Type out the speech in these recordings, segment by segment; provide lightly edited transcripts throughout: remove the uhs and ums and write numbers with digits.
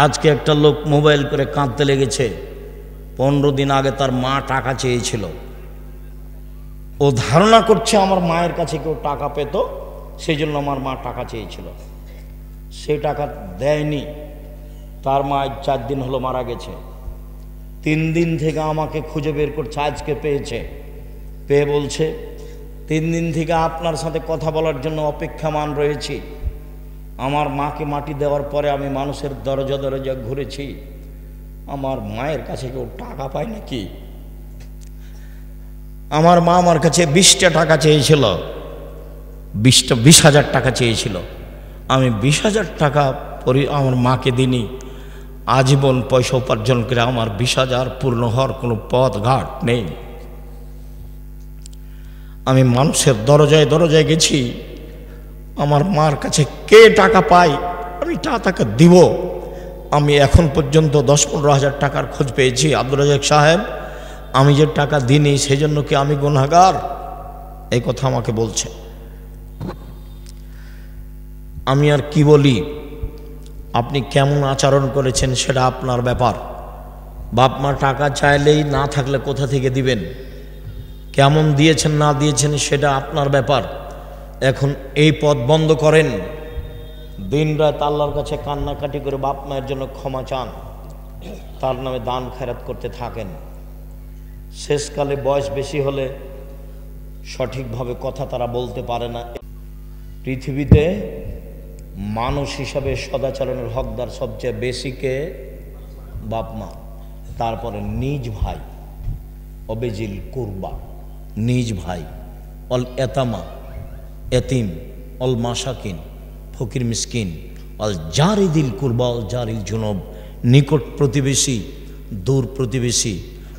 আজকে একটা লোক মোবাইল করে কাঁদতে লেগেছে, 15 দিন আগে তার মা টাকা চেয়েছিল। ও ধারণা করছে আমার মায়ের কাছে কেউ টাকা পেত, সেই জন্য আমার মা টাকা চেয়েছিল। সে টাকা দেয়নি। তার মা 4 দিন হলো মারা গেছে। 3 দিন থেকে আমাকে খুঁজে বের করছে, আজকে পেয়েছে। পেয়ে বলছে 3 দিন থেকে আপনার সাথে কথা বলার জন্য অপেক্ষামান রয়েছি। আমার মাকে মাটি দেওয়ার পরে আমি মানুষের দরজা দরজা ঘুরেছি, আমার মায়ের কাছে কেউ টাকা পায় নাকি? আমার মা আমার কাছে 20টা টাকা চেয়েছিল, 20,000 টাকা চেয়েছিল। আমি 20,000 টাকা আমার মাকে দিনি। আজীবন পয়সা উপার্জন করে আমার 20,000 পূর্ণ হওয়ার কোনো পথ ঘাট নেই। আমি মানুষের দরজায় দরজায় গেছি, আমার মার কাছে কে টাকা পায় আমি টাকা দিব। আমি এখন পর্যন্ত 10-15 হাজার টাকার খোঁজ পেয়েছি। আব্দুর রাজ্জাক সাহেব, আমি যে টাকা দিইনি সেজন্য কি আমি গুনাহগার? এই কথা আমাকে বলছে। আমি আর কি বলি? আপনি কেমন আচরণ করেছেন সেটা আপনার ব্যাপার। বাপ মা টাকা চাইলেই না থাকলে কোথা থেকে দিবেন? কেমন দিয়েছেন না দিয়েছেন সেটা আপনার ব্যাপার। এখন এই পথ বন্ধ করেন, দিন রাত আল্লাহর কাছে কান্নাকাটি করে বাপ মায়ের জন্য ক্ষমা চান, তার নামে দান খেরাত করতে থাকেন। শেষকালে বয়স বেশি হলে সঠিকভাবে কথা তারা বলতে পারে না। পৃথিবীতে মানুষ হিসাবে সদাচরণের হকদার সবচেয়ে বেশি কে? বাপ মা, তারপরে নিজ ভাই, অবেজিল কুরবা, নিজ ভাই, অল এতামা, এতিম, অল মাসাকিন, ফকির মিসকিন, অল জারিদিল কুরবা, অল জারিল জুনব, নিকট প্রতিবেশী, দূর প্রতিবেশী,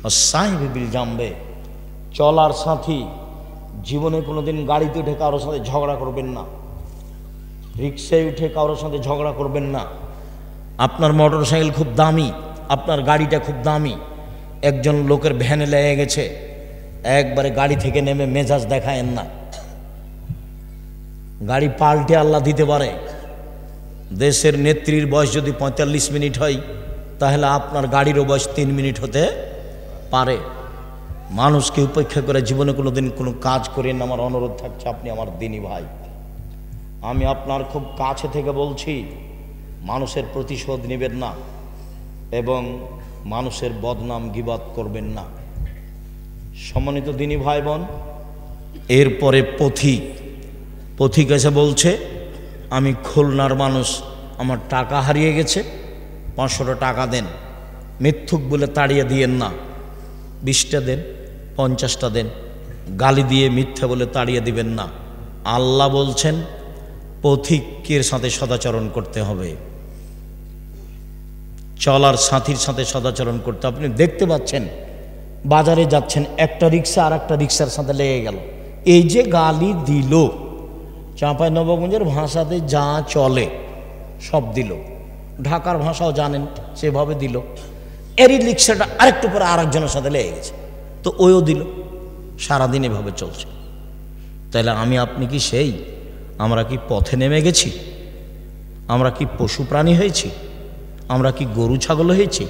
আর সাহেব বিল জামবে, চলার সাথী। জীবনে কোনোদিন গাড়িতে উঠে কারোর সাথে ঝগড়া করবেন না, রিক্সায় উঠে কারোর সাথে ঝগড়া করবেন না। আপনার মোটর সাইকেল খুব দামি, আপনার গাড়িটা খুব দামি, একজন লোকের ভ্যানে লেগে গেছে, একবারে গাড়ি থেকে নেমে মেজাজ দেখায়েন না। গাড়ি পাল্টে আল্লাহ দিতে পারে। দেশের নেত্রীর বয়স যদি 45 মিনিট হয়, তাহলে আপনার গাড়িরও বয়স 3 মিনিট হতে পারে। মানুষকে উপেক্ষা করে জীবনে কোনোদিন কোনো কাজ করেন না। আমার অনুরোধ থাকছে, আপনি আমার দিনী ভাই, আমি আপনার খুব কাছে থেকে বলছি, মানুষের প্রতিশোধ নেবেন না এবং মানুষের বদনাম গীবত করবেন না। সম্মানিত দিনী ভাই বোন, এরপরে পথিক এসে বলছে, আমি খুলনার মানুষ, আমার টাকা হারিয়ে গেছে, 500 টাকা দেন। মিথ্যুক বলে তাড়িয়ে দিয়েন না, 20টা দেন, 50টা দেন। গালি দিয়ে মিথ্যা বলে তাড়িয়ে দিবেন না। আল্লাহ বলছেন পথিকের সাথে সদাচরণ করতে হবে, চলার সাথীর সাথে সদাচরণ করতে। আপনি দেখতে পাচ্ছেন বাজারে যাচ্ছেন, একটা রিক্সা আর একটা রিক্সার সাথে লেগে গেল, এই যে গালি দিল, চাঁপাইনবাবগঞ্জের ভাষাতে যা চলে সব দিল, ঢাকার ভাষাও জানেন সেভাবে দিল। এরই রিক্সাটা আরেকটু পরে আরেকজনের সাথে লেগে গেছে, তো ওইও দিল। সারাদিন এভাবে চলছে। তাহলে আমি আপনি কি সেই? আমরা কি পথে নেমে গেছি? আমরা কি পশু প্রাণী হয়েছি? আমরা কি গরু ছাগল হয়েছি?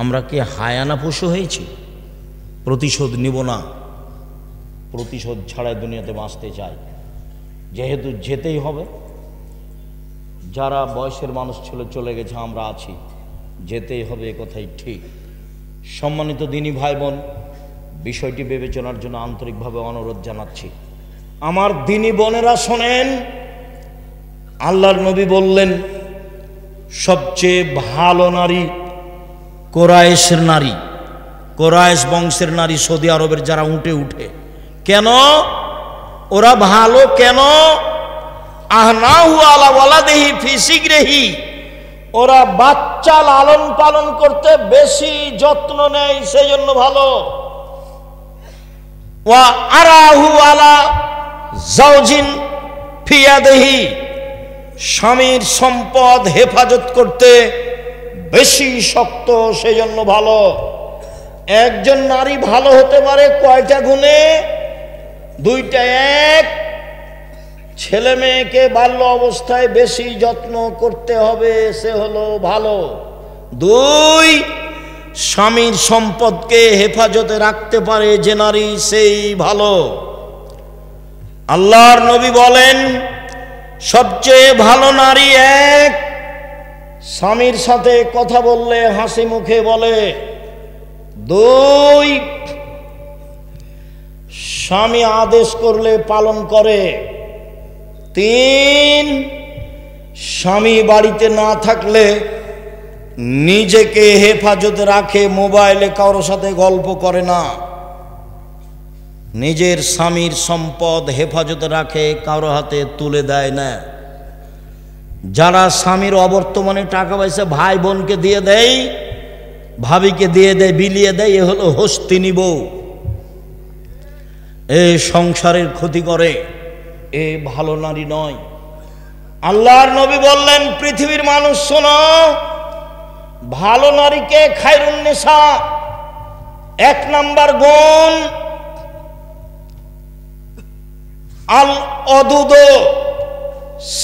আমরা কি হায়ানা পশু হয়েছি? প্রতিশোধ নিব না, প্রতিশোধ ছাড়াই দুনিয়াতে বাঁচতে চাই। যেহেতু যেতেই হবে, যারা বয়সের মানুষ ছিল চলে গেছে, আমরা আছি, যেতেই হবে, এ কথাই ঠিক। সম্মানিত দিনী ভাই বোন, বিষয়টি বিবেচনার জন্য আন্তরিকভাবে অনুরোধ জানাচ্ছি। আমার দিনী বোনেরা শোনেন, আল্লাহর নবী বললেন সবচেয়ে ভালো নারী কোরাইশের নারী, কোরাইশ বংশের নারী, সৌদি আরবের যারা উঠে উঠে। কেন ওরা ভালো? কেন? আহনাহু আলা ওয়ালাদিহি ফি সিগরিহি, ওরা বাচ্চা লালন পালন করতে বেশি যত্ন নেয়, সেজন্য ভালো। ওয়া আরাহু আলা জাওজিন ফি ইয়াদিহি, স্বামীর সম্পদ হেফাজত করতে বেশি শক্ত, সেজন্য ভালো। একজন নারী ভালো হতে পারে কয়টা গুণে? 2টা। 1, ছেলে মেয়েকে বাল্য অবস্থায় বেশি যত্ন করতে হবে, সে হলো ভালো। 2, স্বামীর সম্পদকে হেফাজতে রাখতে পারে যে নারী, সেই ভালো। আল্লাহর নবী বলেন, সবচেয়ে ভালো নারী এক, স্বামীর সাথে কথা বললে হাসি মুখে বলে। 2, স্বামী আদেশ করলে পালন করে। 3, স্বামী বাড়িতে না থাকলে নিজেকে হেফাজতে রাখে, মোবাইলে কারোর সাথে গল্প করে না। নিজের স্বামীর সম্পদ হেফাজতে রাখে, কারো হাতে তুলে দেয় না। যারা স্বামীর অবর্তমানে টাকা পয়সা ভাই বোনকে দিয়ে দেয়, ভাবিকে দিয়ে দেয়, বিলিয়ে দেয়, এ হলো হস্তিনী বউ। এ সংসারের ক্ষতি করে, এ ভালো নারী নয়। আল্লাহর নবী বললেন, পৃথিবীর মানুষ শোনো, ভালো নারীকে খায়রুন নিসা, 1 নাম্বার গুণ আল অদুদ,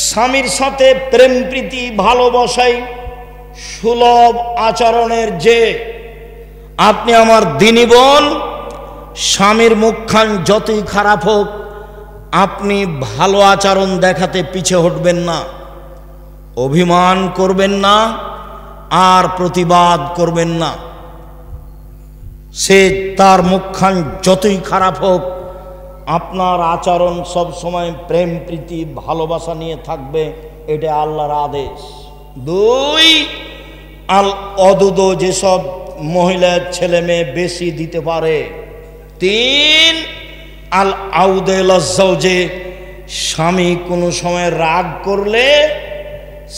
স্বামীর সাথে প্রেম প্রীতি ভালোবাসায় সুলভ আচরণের যে। আপনি আমার দিনী বোন, স্বামীর মুখখান যতই খারাপ হোক, আপনি ভালো আচরণ দেখাতে পিছে হটবেন না, অভিমান করবেন না, আর প্রতিবাদ করবেন না। সে তার মুখখান যতই খারাপ হোক, আপনার আচরণ সব সময় প্রেম প্রীতি ভালোবাসা নিয়ে থাকবে, এটা আল্লাহর আদেশ। 2, আল অদুদ, যেসব মহিলার ছেলে মেয়ে বেশি দিতে পারে। 3, আল আউদেল যে স্বামী কোনো সময় রাগ করলে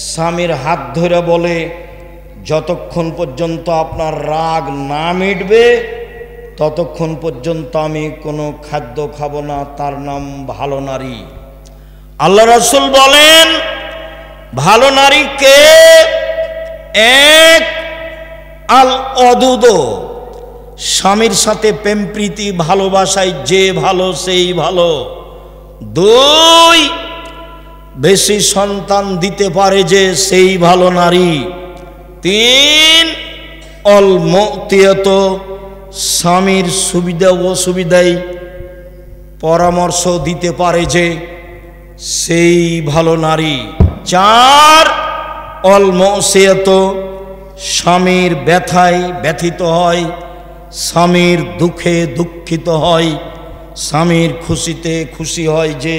স্বামীর হাত ধরে বলে, যতক্ষণ পর্যন্ত আপনার রাগ না মিটবে ততক্ষণ পর্যন্ত আমি কোনো খাদ্য খাবো না, তার নাম ভালো নারী। আল্লাহ রাসূল বলেন, ভালো নারী কে? 1, আল অদুদ, স্বামীর সাথে প্রেম প্রীতি ভালোবাসায় যে ভালো, সেই ভালো। 2, বেশি সন্তান দিতে পারে যে, সেই ভালো নারী। 3, অল মুতিয়াত, স্বামীর সুবিধা অসুবিধায় পরামর্শ দিতে পারে যে, সেই ভালো নারী। 4, অল মুসিয়াত, স্বামীর ব্যথায় ব্যথিত হয়, স্বামীর দুঃখে দুঃখিত হয়, স্বামীর খুশিতে খুশি হয় যে,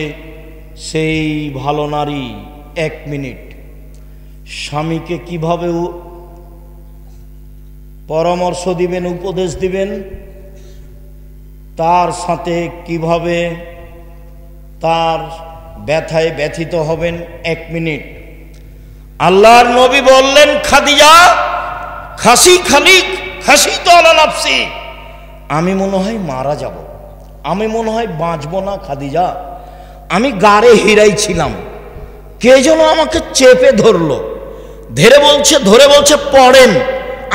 সেই ভালো নারী। 1 মিনিট, স্বামীকে কিভাবে পরামর্শ দিবেন, উপদেশ দিবেন, তার সাথে কিভাবে তার ব্যথায় ব্যথিত হবেন, 1 মিনিট। আল্লাহর নবী বললেন, খাদিজা খাসি তো আলা নাফসি, আমি মনে হয় মারা যাব, আমি মনে হয় বাঁচব না খাদিজা, আমি গাড়ে হিরাই ছিলাম, কে যেন আমাকে চেপে ধরলো, ধরে বলছে পড়েন।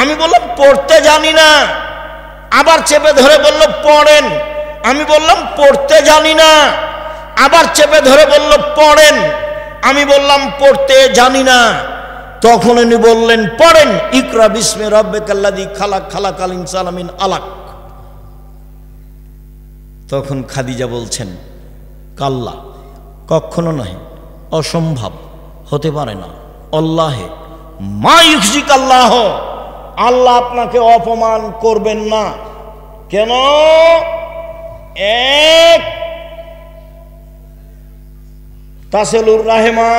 আমি বললাম পড়তে জানি না। আবার চেপে ধরে বলল পড়েন। আমি বললাম পড়তে জানি না। আবার চেপে ধরে বলল পড়েন। আমি বললাম পড়তে জানি না। তখন উনি বললেন পড়েন, ইকরা বিস্মি রাব্বিকাল্লাযী খালাক, খালাকাল ইনসানা মিন আলাক। তখন খাদিজা বলছেন, কাল্লা, কখনো নয়, অসম্ভব, হতে পারে না, আল্লাহে মা ইউখজিকাল্লাহ, আল্লাহ আপনাকে অপমান করবেন না। কেন? 1, তাসিলুর রাহিমা,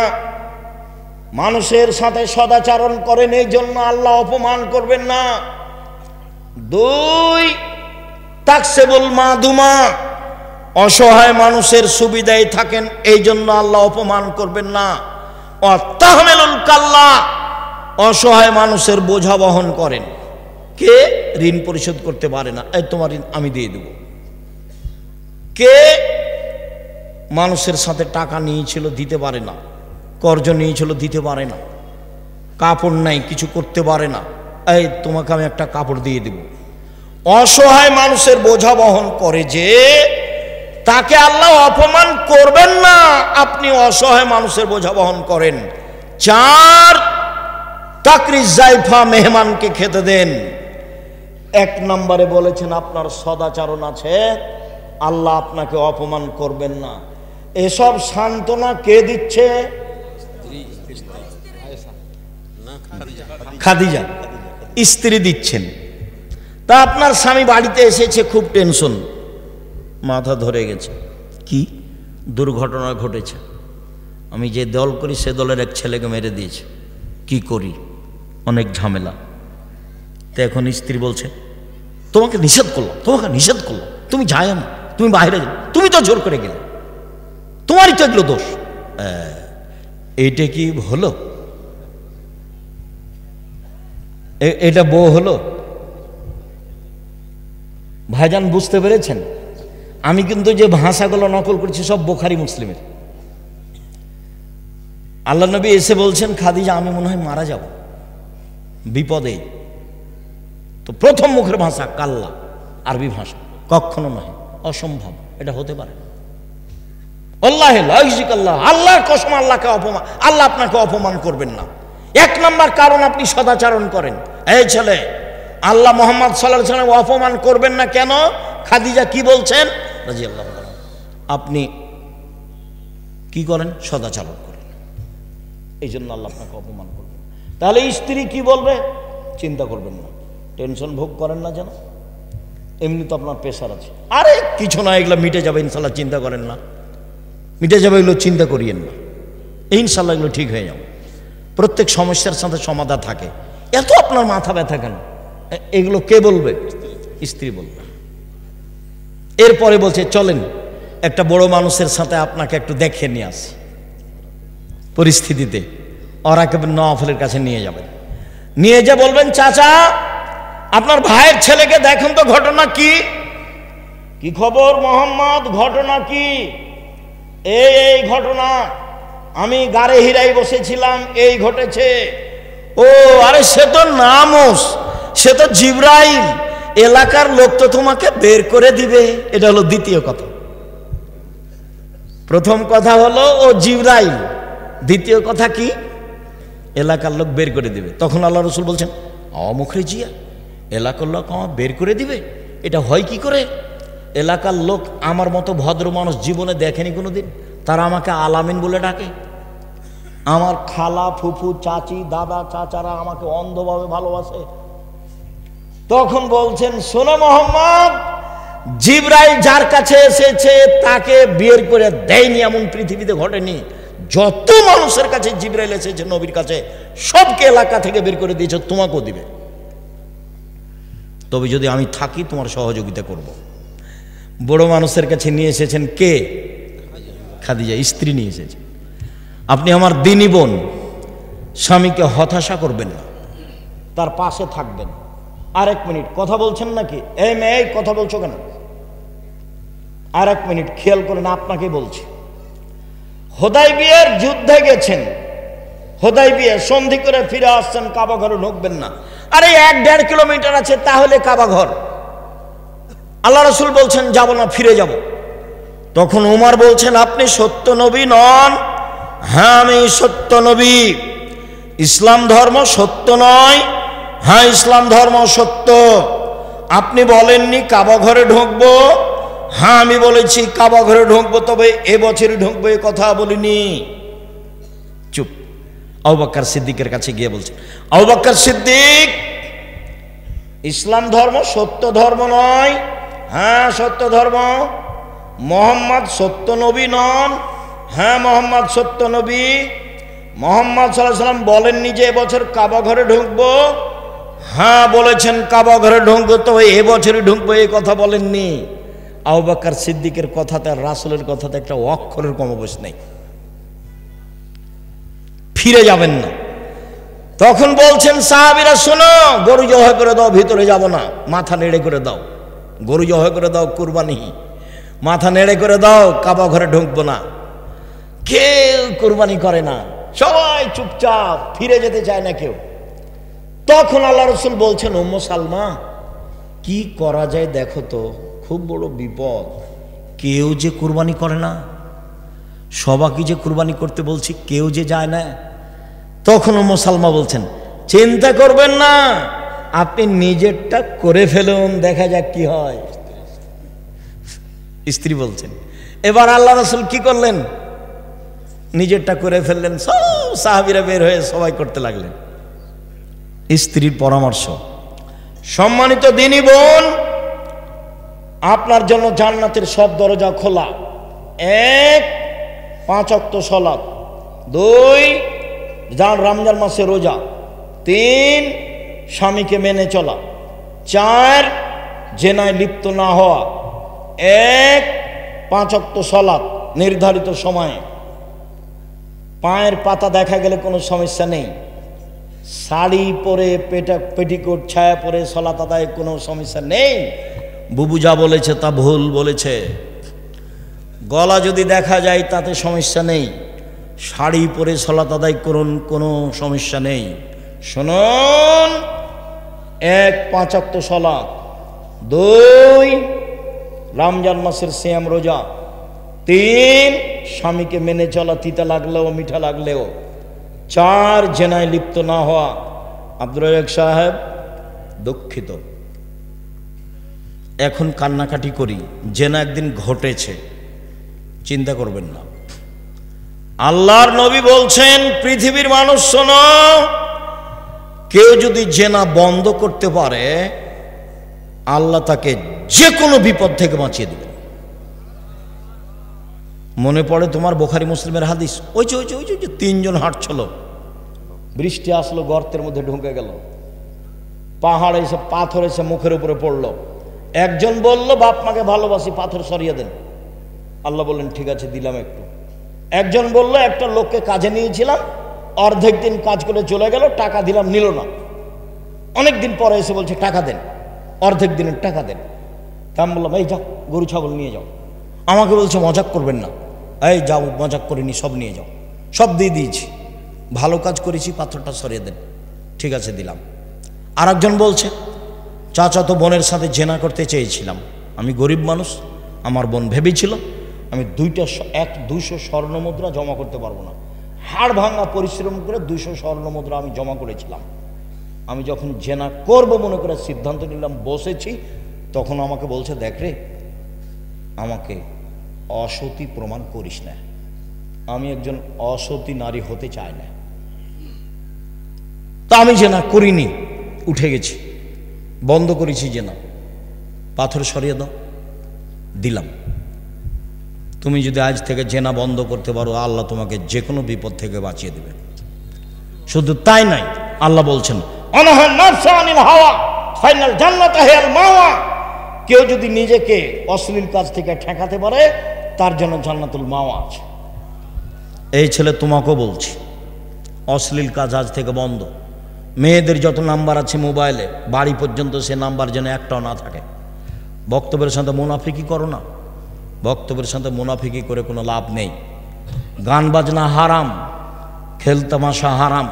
মানুষের সাথে সদাচরণ করেন, এই জন্য আল্লাহ অপমান করবেন না। 2, তাকসিবুল মাদুমা, অসহায় মানুষের সুবিধায় থাকেন, এই জন্য আল্লাহ অপমান করবেন না। ও তাহমিলুল কাল্লা, অসহায় মানুষের বোঝা বহন করেন। কে ঋণ পরিশোধ করতে পারে না, এই তোমার ঋণ আমি দিয়ে দেব। কে মানুষের সাথে টাকা নিয়েছিল, দিতে পারে না, কর্জ নিয়েছিল, দিতে পারে না, কাপড় নাই, কিছু করতে পারে না, এই তোমাকে আমি একটা কাপড় দিয়ে দেব। অসহায় মানুষের বোঝা বহন করে যে, তাকে আল্লাহ অপমান করবেন না, আপনি অসহায় মানুষের বোঝা বহন করেন। 4 তাকরিজ জাইফা, মেহমানকে খেতে দেন। 1 নম্বরে বলেছেন আপনার সদাচরণ আছে, আল্লাহ আপনাকে অপমান করবেন না। এসব সান্ত্বনা কে দিচ্ছে? খাদিজা স্ত্রী দিচ্ছেন। তা আপনার স্বামী বাড়িতে এসেছে, খুব টেনশন, মাথা ধরে গেছে, কি দুর্ঘটনা ঘটেছে, আমি যে দল করি সে দলের এক ছেলেকে মেরে দিয়েছে, কি করি, অনেক ঝামেলা। তো এখন স্ত্রী বলছে তোমাকে নিষেধ করলাম, তুমি যাই না, তুমি বাইরে যাও, তুমি তো জোর করে গেলে, তোমারই তো এগুলো দোষ। এইটা কি হলো? এটা বউ হলো? ভাইজান বুঝতে পেরেছেন? আমি কিন্তু যে ভাষাগুলো নকল করছি সব বুখারী মুসলিমের। আল্লাহ নবী এসে বলছেন খাদিজা আমি মনে হয় মারা যাব বিপদে। তো প্রথম মুখের ভাষা কাল্লা, আরবি ভাষা, কখনো নয়, অসম্ভব, এটা হতে পারে না। আল্লাহর কসম, আল্লাহ আপনাকে অপমান করবেন না। 1 নম্বর কারণ আপনি সদাচরণ করেন। এই ছেলে, আল্লাহ মুহাম্মদ সাল্লাল্লাহু আলাইহি ওয়াসাল্লাম অপমান করবেন না কেন? খাদিজা কি বলছেন রাদিয়াল্লাহু আনহা, আপনি কি করেন? সদাচরণ করেন, এই জন্য আল্লাহ আপনাকে অপমান করবেন। তাহলে স্ত্রী কি বলবে? চিন্তা করবেন না, টেনশন ভোগ করেন না যেন, এমনি তো আপনার প্রেশার আছে। আরে কিছু না, এগুলো মিটে যাবে ইনশাল্লাহ, চিন্তা করেন না, মিটে যাবে, এগুলো চিন্তা করিয়েন না, ইনশাল্লাহ এগুলো ঠিক হয়ে যাবে। প্রত্যেক সমস্যার সাথে সমাধান থাকে। এত আপনার মাথা ব্যথা কেন? এগুলো কে বলবে? স্ত্রী বলবে। এরপরে বলছে চলেন একটা বড় মানুষের সাথে আপনাকে একটু দেখে নিয়ে আসি, পরিস্থিতিতে ওরাকে নওয়াফলের কাছে নিয়ে যাবেন। নিয়ে যা বলবেন চাচা আপনার ভাইয়ের ছেলেকে দেখুন তো, ঘটনা কি, কি খবর মোহাম্মদ, ঘটনা কি? এই ঘটনা, আমি গাড়ে হিরাই বসেছিলাম, এই ঘটেছে। ও আরে সে তো নামুস, সে তো জিবরাইল, এলাকার লোক তো তোমাকে বের করে দিবে। এটা হলো দ্বিতীয় কথা। প্রথম কথা হলো ও জিবরাইল, দ্বিতীয় কথা কি? এলাকার লোক বের করে দিবে। তখন আল্লাহ রসুল বলছেন অমুখরিজিয়া, এলাকার লোক আমার বের করে দিবে, এটা হয় কি করে? এলাকার লোক আমার মতো ভদ্র মানুষ জীবনে দেখেনি কোনোদিন, তারা আমাকে আলামিন বলে ডাকে। আমার খালা, ফুফু, চাচি, দাদা, চাচারা আমাকে অন্ধভাবে ভালোবাসে। তখন বলছেন শোনো মোহাম্মদ, জিবরাইল যার কাছে এসেছে তাকে বের করে দেয়নি এমন পৃথিবীতে ঘটেনি। যত মানুষের কাছে জিবরাইল এসেছে নবীর কাছে, সবকে এলাকা থেকে বের করে দিয়েছে, তোমাকেও দিবে। তবে যদি আমি থাকি তোমার সহযোগিতা করব। বড় মানুষের কাছে নিয়ে এসেছেন কে? খাদিজা স্ত্রী নিয়ে এসেছে। আপনি আমার দিনী বোন, স্বামীকে হতাশা করবেন না, তার পাশে থাকবেন। আর 1 মিনিট কথা বলছেন নাকি? এই মেয়ে কথা বলছো কেন? আর 1 মিনিট খেয়াল করেন, আপনাকে বলছি। হুদায়বিয়ার যুদ্ধে গেছেন, হুদায়বিয়া সন্ধি করে ফিরে আসছেন, কাবা ঘরে ঢুকবেন না। আরে 1-1.5 কিলোমিটার আছে, তাহলে কাবা ঘর। আল্লাহ রসুল বলছেন যাব না, ফিরে যাব। তখন উমর বলছেন আপনি সত্য নবী নন? হ্যাঁ আমি সত্য নবী। ইসলাম ধর্ম সত্য নয়? হ্যাঁ ইসলাম ধর্ম সত্য। আপনি বলেননি কাবা ঘরে ঢুকবো? হ্যাঁ আমি বলেছি কাবা ঘরে ঢুকবো, তবে এবছরই ঢুকবো, এ কথা বলিনি। চুপ। আবু বকর সিদ্দিকের কাছে গিয়ে বলছে, আবু বকর সিদ্দিক, ইসলাম ধর্ম সত্য ধর্ম নয়? হ্যাঁ সত্য ধর্ম। মোহাম্মদ সত্য নবী নন? হ্যাঁ মোহাম্মদ সত্য নবী। মোহাম্মদ সাল্লাল্লাহু আলাইহি ওয়াসাল্লাম বলেননি যে এবছর কাবা ঘরে ঢুকবো? হ্যাঁ বলেছেন কাবা ঘরে ঢুকবো, তো এবছরই ঢুকবো, এই কথা বলেননি। আবু বকর সিদ্দিকের কথাতে আর রাসূলের কথাতে একটা অক্ষরের কমবেশ নেই। ফিরে যাবেন না। তখন বলছেন সাহাবীরা শোনো, গরু জবাই করে দাও, ভিতরে যাব না, মাথা নেড়ে করে দাও। গরু জবাই করে দাও, কুরবানি, মাথা নেড়ে করে দাও, কাবা ঘরে ঢুকবো না। কেউ কুরবানি করে না, সবাই চুপচাপ, ফিরে যেতে চায় না কেউ। তখন আল্লাহ রসুল বলছেন উম্মে সালমা, কি করা যায় দেখো তো, খুব বড় বিপদ, কেউ যে কুরবানি করে না, সবাইকে যে কুরবানি করতে বলছি কেউ যে যায় না। তখনও মুসালমা বলছেন চিন্তা করবেন না, আপনি নিজেরটা করে ফেলুন, দেখা যাক কি হয়। স্ত্রী বলছেন। এবার আল্লাহ রাসূল কি করলেন? নিজেরটা করে ফেললেন। সব সাহাবীরা বের হয়ে সবাই করতে লাগলেন। স্ত্রীর পরামর্শ। সম্মানিত দিনী বোন, আপনার জন্য জান্নাতের সব দরজা খোলা। 1, 5 ওয়াক্ত সালাত। 2, রমজান মাসে রোজা। 3, স্বামীকে মেনে চলা। 4, জেনায় লিপ্ত না হওয়া। 1, 5 ওয়াক্ত সালাত নির্ধারিত সময়ে। পায়ের পাতা দেখা গেলে কোনো সমস্যা নেই। শাড়ি পরে পেটিকোট ছায়া পরে সালাত আদায় কোনো সমস্যা নেই। বুবু যা বলেছে তা ভুল বলেছে। গলা যদি দেখা যায় তাতে সমস্যা নেই। শাড়ি পরে সালাত আদায় করুন, কোনো সমস্যা নেই। শুনুন, 1, 5 ওয়াক্ত সালাত। 2, রমজান মাসের সিয়াম রোজা। 3, স্বামীকে মেনে চলা, তিতা লাগলেও মিঠা লাগলেও। 4, জেনায় লিপ্ত না হওয়া। আব্দুর রাজ্জাক সাহেব, দুঃখিত, এখন কান্নাকাটি করি, জেনা একদিন ঘটেছে, চিন্তা করবেন না। আল্লাহর নবী বলছেন, পৃথিবীর মানুষ শোনো, কেউ যদি জেনা বন্ধ করতে পারে আল্লাহ তাকে যে কোনো বিপদ থেকে বাঁচিয়ে দেবেন। মনে পড়ে তোমার বুখারী মুসলিমের হাদিস, ওই যে 3 জন হাঁটছিল, বৃষ্টি আসলো, গর্তের মধ্যে ঢুকে গেল, পাহাড় এসে পাথর এসে মুখের উপরে পড়লো। একজন বলল, বাপ মাকে ভালোবাসি, পাথর সরিয়ে দেন। আল্লাহ বললেন ঠিক আছে, দিলাম একটু। একজন বলল, একটা লোককে কাজে নিয়েছিলাম, অর্ধেক দিন কাজ করে চলে গেল, টাকা দিলাম, নিল না। অনেক দিন পরে এসে বলছে টাকা দেন, অর্ধেক দিনের টাকা দেন। তা আমি বললাম, এই যাও গরু ছাগল নিয়ে যাও। আমাকে বলছে মজাক করবেন না। এই যাও, মজাক করিনি, সব নিয়ে যাও, সব দিয়ে দিয়েছি, ভালো কাজ করেছি, পাথরটা সরিয়ে দেন। ঠিক আছে, দিলাম। আর একজন বলছে, চাচাতো বোনের সাথে জেনা করতে চেয়েছিলাম, আমি গরিব মানুষ, আমার বোন ভেবেছিল আমি 200 স্বর্ণ মুদ্রা জমা করতে পারবো না, হাড় ভাঙা পরিশ্রম করে 200 স্বর্ণ মুদ্রা আমি জমা করেছিলাম। আমি যখন জেনা করব মনে করে সিদ্ধান্ত নিলাম, বসেছি, তখন আমাকে বলছে, দেখ রে, আমাকে অসতী প্রমাণ করিস না, আমি একজন অসতী নারী হতে চাই না। তা আমি জেনা করিনি, উঠে গেছি, বন্ধ করেছি জেনা, পাথর সরিয়ে দাও, দিলাম। তুমি যদি আজ থেকে জেনা বন্ধ করতে পারো, আল্লাহ তোমাকে যে কোনো বিপদ থেকে বাঁচিয়ে দেবে। শুধু তাই নয়, আল্লাহ বলছেন, অনহা নাফসা আনিল হাওয়া ফাইনাল জান্নাত হিয়াল মাওয়া। কেউ যদি নিজেকে অশ্লীল কাজ থেকে ঠেকাতে পারে, তার জন্য জান্নাতুল মাওয়া আছে। এই ছেলে তোমাকেও বলছি, অশ্লীল কাজ আজ থেকে বন্ধ। মেয়েদের যত নাম্বার আছে মোবাইলে, বাড়ি পর্যন্ত সে নাম্বার যেন একটাও না থাকে। বক্তব্যের সাথে মুনাফিকি করো না, বক্তব্যের সাথে মুনাফিকি করে কোনো লাভ নেই। গান বাজনা হারাম, খেলতামাশা হারাম।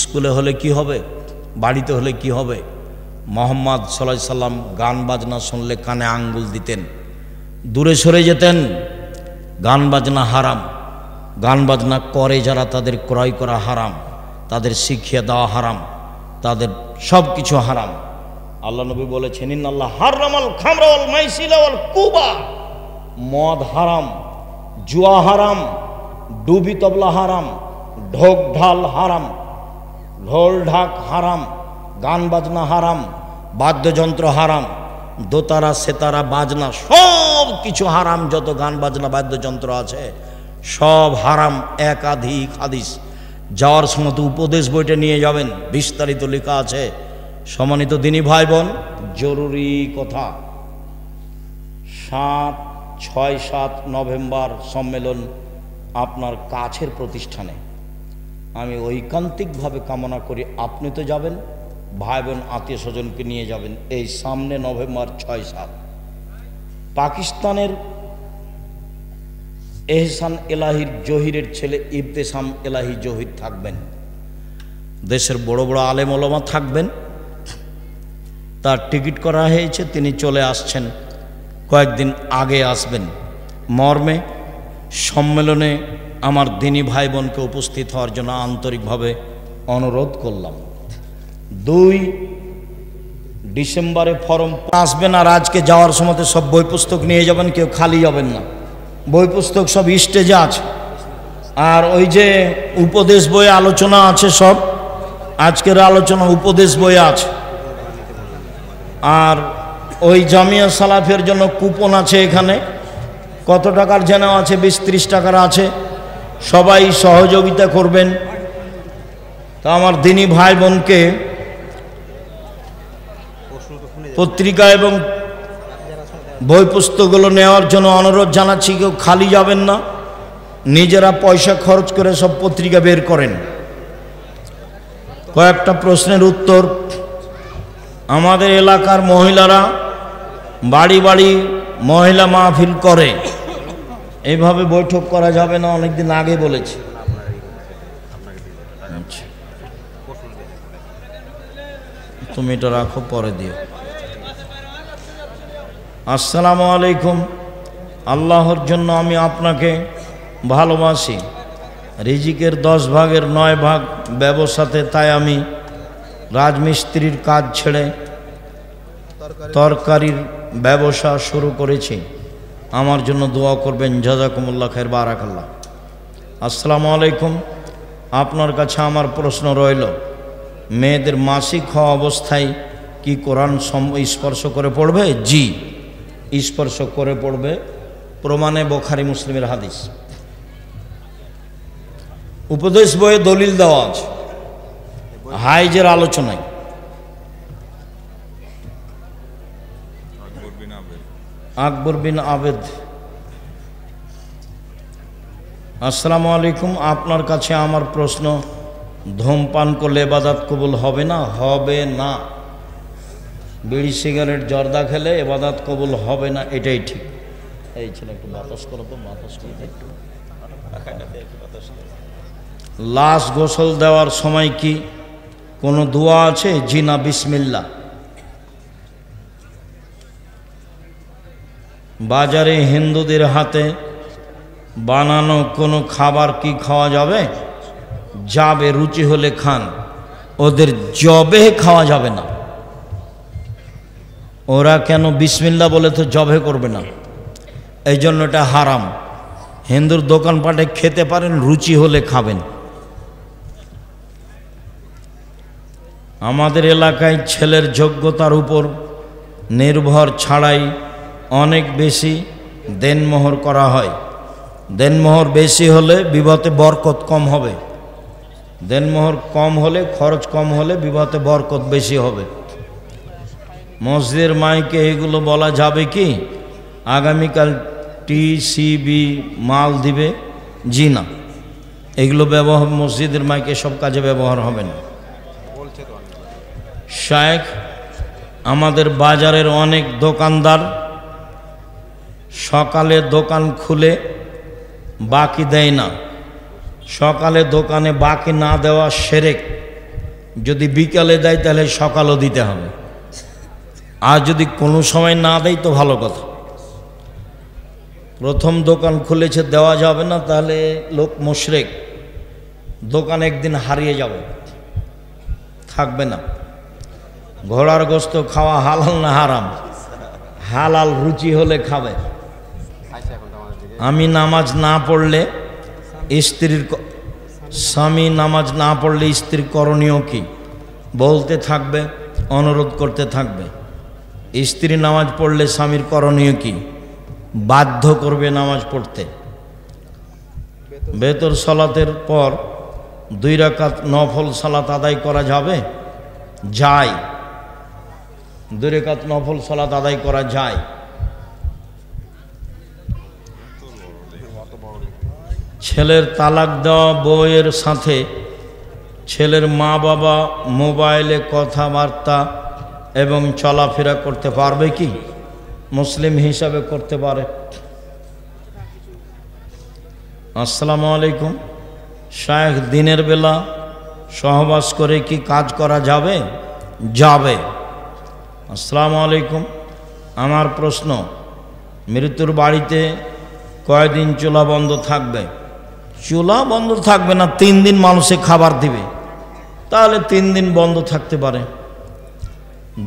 স্কুলে হলে কি হবে, বাড়িতে হলে কি হবে? মুহাম্মদ সাল্লাল্লাহু আলাইহি সাল্লাম গান বাজনা শুনলে কানে আঙ্গুল দিতেন, দূরে সরে যেতেন। গান বাজনা হারাম, গান বাজনা করে যারা তাদের ক্রয় করা হারাম, তাদের শিখিয়ে দেওয়া হারাম, তাদের সব কিছু হারাম। আল্লাহ নবী বলেছেন, ইন্নাল্লাহ হারামাল খামরা ওয়াল মাইসিরা ওয়াল কুবা। মদ হারাম, জুয়া হারাম, ডুবি তবলা হারাম, ঢোক ঢাল হারাম, ঢোল ঢাক হারাম, গান বাজনা হারাম, বাদ্যযন্ত্র হারাম, দোতারা সেতারা বাজনা সব কিছু হারাম। যত গান বাজনা বাদ্যযন্ত্র আছে সব হারাম। একাধিক হাদিস, যাওয়ার সময় তো উপদেশ বইটা নিয়ে যাবেন, বিস্তারিত লেখা আছে। সম্মানিত দিনী ভাই বোন, জরুরি কথা, 7, 6, 7 নভেম্বর সম্মেলন আপনার কাছের প্রতিষ্ঠানে। আমি ঐকান্তিকভাবে কামনা করি আপনি তো যাবেন, ভাই বোন আত্মীয় স্বজনকে নিয়ে যাবেন। এই সামনে নভেম্বর 6, 7 পাকিস্তানের এহসান এলাহির জহিরের ছেলে ইবতেসাম এলাহি জহির থাকবেন। দেশের বড় বড় আলেম ওলামা থাকবেন। তার টিকিট করা হয়েছে, তিনি চলে আসছেন, কয়েকদিন আগে আসবেন। মর্মে সম্মেলনে আমার দিনী ভাই বোনকে উপস্থিত হওয়ার জন্য আন্তরিকভাবে অনুরোধ করলাম। 2 ডিসেম্বরে ফর্ম আসবেন, আর আজকে যাওয়ার সময় সব বই পুস্তক নিয়ে যাবেন, কেউ খালি যাবেন না। বই পুস্তক সব স্টেজে আছে, আর ওই যে উপদেশ বই আলোচনা আছে, সব আজকের আলোচনা উপদেশ বই আছে। আর ওই জামিয়া সালাফের জন্য কুপন আছে, এখানে কত টাকার যেন আছে, 20-30 টাকার আছে। সবাই সহযোগিতা করবেন। তা আমার দিনী ভাই বোনকে পত্রিকা এবং বই পুস্তকগুলো নেওয়ার জন্য অনুরোধ জানাচ্ছি। কেউ খালি যাবেন না, নিজেরা পয়সা খরচ করে সব পত্রিকা বের করেন। কয়েকটা প্রশ্নের উত্তর। আমাদের এলাকার মহিলারা বাড়ি বাড়ি মহিলা মাহফিল করে, এইভাবে বৈঠক করা যাবে না, অনেকদিন আগে বলেছি। তুমি এটা রাখো, পরে দিও। আসসালামু আলাইকুম। আল্লাহর জন্য আমি আপনাকে ভালোবাসি। রিজিকের 10 ভাগের 9 ভাগ ব্যবসাতে, তাই আমি রাজমিস্ত্রির কাজ ছেড়ে তরকারির ব্যবসা শুরু করেছি। আমার জন্য দোয়া করবেন। জাযাকুমুল্লাহ খাইর, বারাকাল্লাহ। আসসালামু আলাইকুম। আপনার কাছে আমার প্রশ্ন রইল, মেয়েদের মাসিক হওয়া অবস্থায় কি কোরআন স্পর্শ করে পড়বে? জি, স্পর্শ করে পড়বে, প্রমাণে বুখারী মুসলিমের হাদিস। উপদেশ বইয়ে দলিল দেওয়া আছে হাইজের আলোচনায়। আকবর বিন আবেদ। আসসালামু আলাইকুম। আপনার কাছে আমার প্রশ্ন, ধূমপান করলে ইবাদত কবুল হবে না? হবে না। বিড়ি সিগারেট জর্দা খেলে ইবাদত কবুল হবে না, এটাই ঠিক। এই ছিল একটু বাতাস করো তো, বাতাস করতে। লাশ গোসল দেওয়ার সময় কি কোনো দোয়া আছে? জি না, বিসমিল্লাহ। বাজারে হিন্দুদের হাতে বানানো কোনো খাবার কি খাওয়া যাবে? যাবে, রুচি হলে খান। ওদের জবে খাওয়া যাবে না। ওরা কেন বিসমিল্লাহ বলে তো জবে করবে না, এই জন্য এটা হারাম। হিন্দুর দোকানপাটে খেতে পারেন, রুচি হলে খাবেন। আমাদের এলাকায় ছেলের যোগ্যতার উপর নির্ভর ছাড়াই অনেক বেশি দেনমোহর করা হয়। দেনমোহর বেশি হলে বিবাহে বরকত কম হবে। দেনমোহর কম হলে, খরচ কম হলে বিবাহে বরকত বেশি হবে। মসজিদের মাইকে এগুলো বলা যাবে কি? আগামীকাল টিসিবি মাল দিবে? জি না, এগুলো ব্যবহার মসজিদের মাইকে সব কাজে ব্যবহার হবে না। শায়েখ, আমাদের বাজারের অনেক দোকানদার সকালে দোকান খুলে বাকি দেয় না। সকালে দোকানে বাকি না দেওয়া শিরক। যদি বিকালে দেয় তাহলে সকালও দিতে হবে, আর যদি কোনো সময় না দেয় তো ভালো কথা। প্রথম দোকান খুলেছে, দেওয়া যাবে না, তাহলে লোক মুশরিক। দোকান একদিন হারিয়ে যাবে, থাকবে না। ঘোড়ার গোশত খাওয়া হালাল না হারাম? হালাল, রুচি হলে খাবে। আমি নামাজ না পড়লে স্বামী নামাজ না পড়লে স্ত্রীর করণীয় কি? বলতে থাকবে, অনুরোধ করতে থাকবে। স্ত্রী নামাজ পড়লে স্বামীর করণীয় কি? বাধ্য করবে নামাজ পড়তে। বেতর সালাতের পর 2 রাকাত নফল সালাত আদায় করা যাবে? যায়। 2 রাকাত নফল সালাত আদায় করা যায়। ছেলের তালাক দেওয়া বউয়ের সাথে ছেলের মা বাবা মোবাইলে কথাবার্তা এবং চলাফেরা করতে পারবে কি? মুসলিম হিসাবে করতে পারে। আসসালামু আলাইকুম। শায়েখ, দিনের বেলা সহবাস করে কি কাজ করা যাবে? যাবে। আসসালামু আলাইকুম। আমার প্রশ্ন, মৃত্যুর বাড়িতে কয়দিন চুলা বন্ধ থাকবে? চুলা বন্ধ থাকবে না, 3 দিন মানুষে খাবার দিবে, তাহলে 3 দিন বন্ধ থাকতে পারে।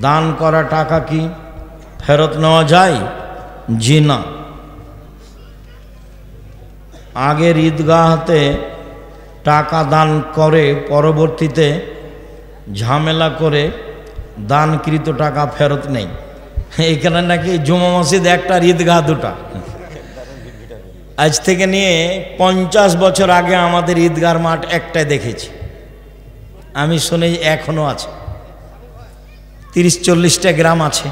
দান করা টাকা কি ফেরত নেওয়া যায়? জি না। আগের ঈদগাহতে টাকা দান করে পরবর্তীতে ঝামেলা করে দানকৃত টাকা ফেরত নেই। এখানে নাকি জুমা মসজিদ একটা, ঈদগাহ দুটা। আজ থেকে নিয়ে 50 বছর আগে আমাদের ঈদগার মাঠ একটাই দেখেছি, আমি শুনে এখনো আছে, 30-40টা গ্রাম আছে।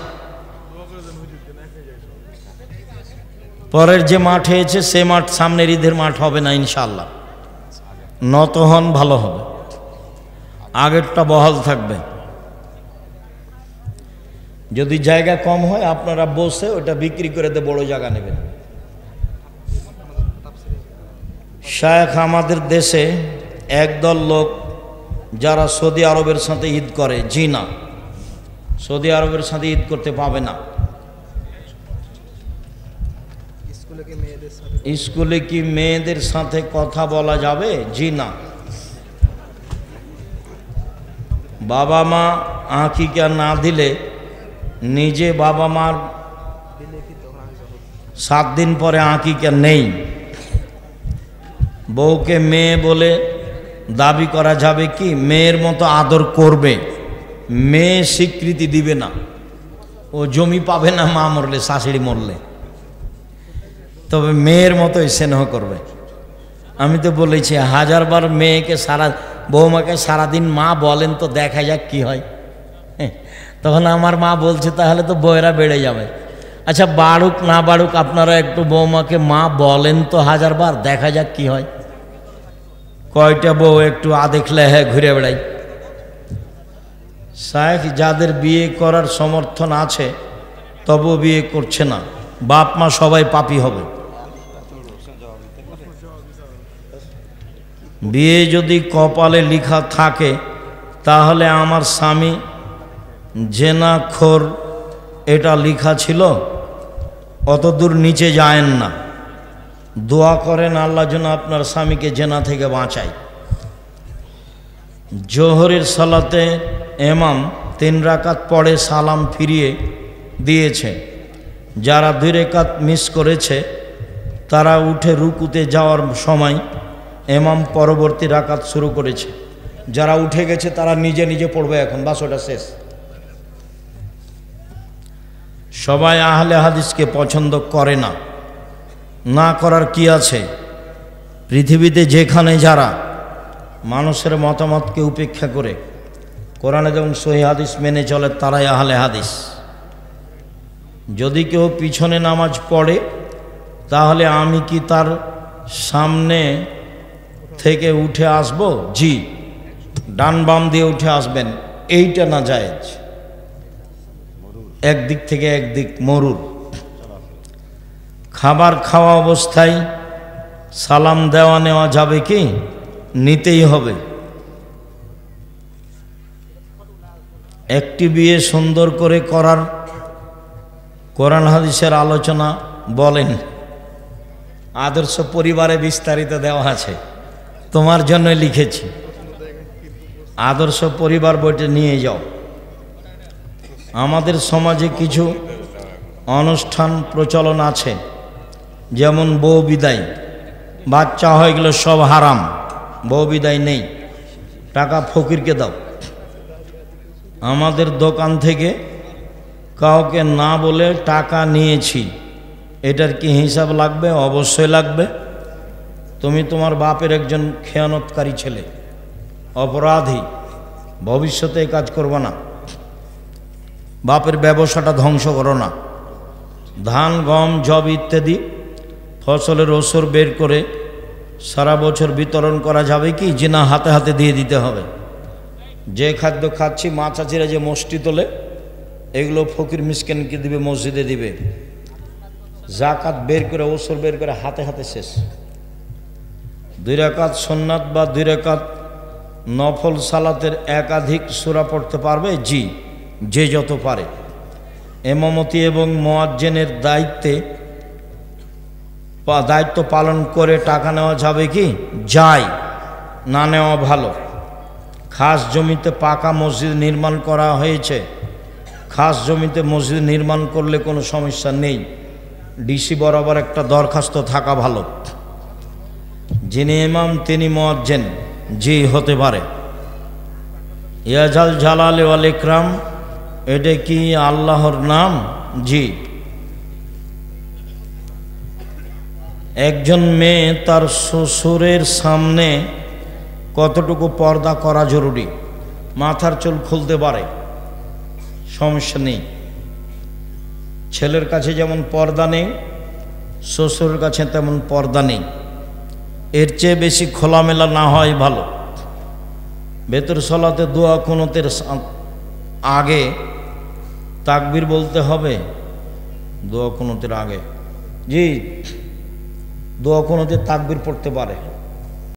পরের যে মাঠ হয়েছে সে মাঠ সামনের ঈদের মাঠ হবে না ইনশাআল্লাহ। নত হন, ভালো হবে, আগেরটা বহাল থাকবে। যদি জায়গা কম হয় আপনারা বসে ওটা বিক্রি করে দিয়ে বড় জায়গা নেবেন। শায়েখ আমাদের দেশে একদল লোক যারা সৌদি আরবের সাথে ঈদ করে, জি না, সৌদি আরবের সাথে ঈদ করতে পাবে না। স্কুলে কি মেয়েদের সাথে কথা বলা যাবে? জি না। বাবা মা আকিকা না দিলে নিজে বাবা মার 7 দিন পরে আকিকা নেই, বউকে মেয়ে বলে দাবি করা যাবে কি? মেয়ের মতো আদর করবে, মেয়ে স্বীকৃতি দিবে না, ও জমি পাবে না মা মরলে, শাশুড়ি মরলে, তবে মেয়ের মতো স্নেহ করবে। আমি তো বলেছি 1000 বার মেয়েকে বৌমাকে সারাদিন মা বলেন তো দেখা যাক কি হয়। তখন আমার মা বলছে তাহলে তো বউয়েরা বেড়ে যাবে। আচ্ছা বাড়ুক না বাড়ুক, আপনারা একটু বৌমাকে মা বলেন তো 1000 বার, দেখা যাক কি হয়। কয়টা বউ একটু দেখলে হ্যাঁ ঘুরে বেড়াই। শায়েখ যাদের বিয়ে করার সমর্থন আছে তবু বিয়ে করছে না, বাপ মা সবাই পাপী হবে। বিয়ে যদি কপালে লেখা থাকে তাহলে আমার স্বামী জেনাখোর এটা লেখা ছিল, অত দূর নিচে যায়েন না, দোয়া করেন আল্লাহ যেন আপনার স্বামীকে জেনা থেকে বাঁচায়। জোহরের সালাতে ইমাম 3 রাকাত পড়ে সালাম ফিরিয়ে দিয়েছে, যারা 2 রাকাত মিস করেছে তারা উঠে রুকুতে যাওয়ার সময় ইমাম পরবর্তী রাকাত শুরু করেছে। যারা উঠে গেছে তারা নিজে নিজে পড়বে এখন, বাস ওটা শেষ। সবাই আহলে হাদিসকে পছন্দ করে না, না করার কি আছে? পৃথিবীতে যেখানে যারা মানুষের মতামতকে উপেক্ষা করে কোরআন এবং সহিহ হাদিস মেনে চলে তারাই আহলে হাদিস। যদি কেউ পিছনে নামাজ পড়ে তাহলে আমি কি তার সামনে থেকে উঠে আসব? জি, ডান বাম দিয়ে উঠে আসবেন, এইটা না জায়েজ। একদিক থেকে একদিক মরুর। খাবার খাওয়া অবস্থায় সালাম দেওয়া নেওয়া যাবে কি? নিতেই হবে। একটি বিয়ে সুন্দর করে করার কোরআন হাদিসের আলোচনা বলেন। আদর্শ পরিবারে বিস্তারিত দেওয়া আছে, তোমার জন্য লিখেছি। আদর্শ পরিবার বইটা নিয়ে যাও। আমাদের সমাজে কিছু অনুষ্ঠান প্রচলন আছে, যেমন বউ বিদায়, বাচ্চা হয়ে গেলে সব হারাম, বউ বিদায় নেই, টাকা ফকিরকে দাও। আমাদের দোকান থেকে কাউকে না বলে টাকা নিয়েছি, এটার কি হিসাব লাগবে? অবশ্যই লাগবে। তুমি তোমার বাপের একজন খেয়ানতকারী ছেলে, অপরাধী, ভবিষ্যতে এই কাজ করবে না। বাপের ব্যবসাটা ধ্বংস করো না। ধান গম জব ইত্যাদি ফসলের ওসর বের করে সারা বছর বিতরণ করা যাবে কি? যে না, হাতে হাতে দিয়ে দিতে হবে। যে খাদ্য খাচ্ছি, মা চাচিরা যে মসটি তোলে, এগুলো ফকির মিসকিনকে দিবে, মসজিদে দিবে। জাকাত বের করে, ওসর বের করে হাতে হাতে শেষ। 2 রাকাত সুন্নাত বা 2 রাকাত নফল সালাতের একাধিক সূরা পড়তে পারবে? জি, যে যত পারে। ইমামতি এবং মুয়াজ্জিনের দায়িত্বে দায়িত্ব পালন করে টাকা নেওয়া যাবে কি? যায়, না নেওয়া ভালো। খাস জমিতে পাকা মসজিদ নির্মাণ করা হয়েছে, খাস জমিতে মসজিদ নির্মাণ করলে কোনো সমস্যা নেই। ডিসি বরাবর একটা দরখাস্ত থাকা ভালো। যিনি ইমাম তিনি মুয়াজ্জিন, জি হতে পারে। ইয়াজাল জালাল ওয়াল ইকরাম, এটা কি আল্লাহর নাম? জি। একজন মেয়ে তার শ্বশুরের সামনে কতটুকু পর্দা করা জরুরি? মাথার চুল খুলতে পারে, সমস্যা নেই। ছেলের কাছে যেমন পর্দা নেই, শ্বশুরের কাছে তেমন পর্দা নেই। এর চেয়ে বেশি খোলামেলা না হয় ভালো। ভেতর সলাতে দোয়া কুনুতের আগে তাকবীর বলতে হবে। দোয়া কুনুতের আগে, জি, দোয়া কুনুতে তাকবীর পড়তে পারে।